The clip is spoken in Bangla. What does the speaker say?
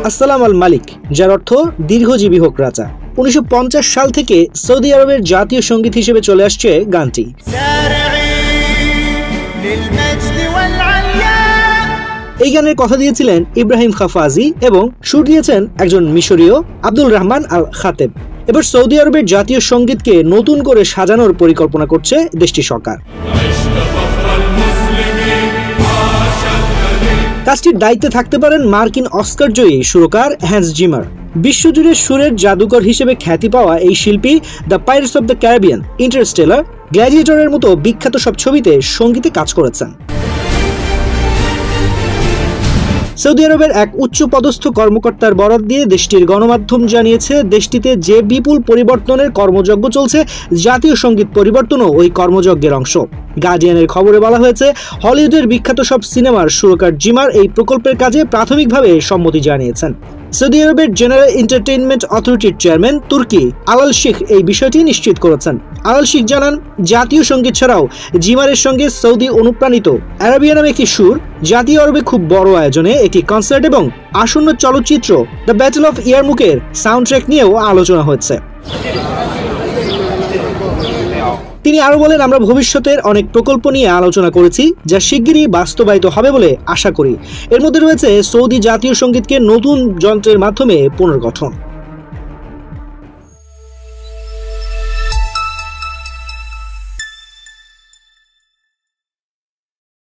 আসসালাম আল মালিক, যার অর্থ দীর্ঘজীবী হোক রাজা। 1950 সাল থেকে সৌদি আরবের জাতীয় সঙ্গীত হিসেবে চলে আসছে গানটি। এই গানের কথা দিয়েছিলেন ইব্রাহিম খাফাজি এবং সুর দিয়েছেন একজন মিশরীয় আব্দুল রহমান আল খাতেব। এবার সৌদি আরবের জাতীয় সঙ্গীতকে নতুন করে সাজানোর পরিকল্পনা করছে দেশটির সরকার। কাজটির দায়িত্বে থাকতে পারেন মার্কিন অস্কার জয়ী সুরকার হ্যান্স জিমার। বিশ্বজুড়ে সুরের জাদুকর হিসেবে খ্যাতি পাওয়া এই শিল্পী the pirates of the Caribbean, Interstellar, গ্ল্যাডিয়েটরের মতো বিখ্যাত সব ছবিতে সঙ্গীতে কাজ করেছেন। সৌদি আরবের এক উচ্চ পদস্থ কর্মকর্তার বরাত দিয়ে দেশটির গণমাধ্যম জানিয়েছে, দেশটিতে যে বিপুল পরিবর্তনের কর্মযজ্ঞ চলছে, জাতীয় সঙ্গীত পরিবর্তনও ওই কর্মযজ্ঞের অংশ। গার্ডিয়ানের খবরে বলা হয়েছে, হলিউডের বিখ্যাত সব সিনেমার সুরকার জিমার এই প্রকল্পের কাজে প্রাথমিকভাবে সম্মতি জানিয়েছেন। সৌদি আরবের জেনারেল এন্টারটেইনমেন্ট অথরিটির চেয়ারম্যান তুর্কি আলাল শেখ এই বিষয়টি নিশ্চিত করেছেন। আলাল শেখ জানান, জাতীয় সঙ্গীত ছাড়াও জিমারের সঙ্গে সৌদি অনুপ্রাণিত আরাবিয়া নামে একটি সুর, জাতীয় আরবে খুব বড় আয়োজনে একটি কনসার্ট এবং আসন্ন চলচ্চিত্র দ্য ব্যাটল অফ ইয়ারমুকের সাউন্ড ট্র্যাক নিয়েও আলোচনা হচ্ছে। তিনি আরো বলেন, আমরা ভবিষ্যতের অনেক প্রকল্প নিয়ে আলোচনা করেছি, যা শিগগিরই বাস্তবায়িত হবে বলে আশা করি। এর মধ্যে রয়েছে সৌদি জাতীয় সঙ্গীতকে নতুন যন্ত্রের মাধ্যমে পুনর্গঠন।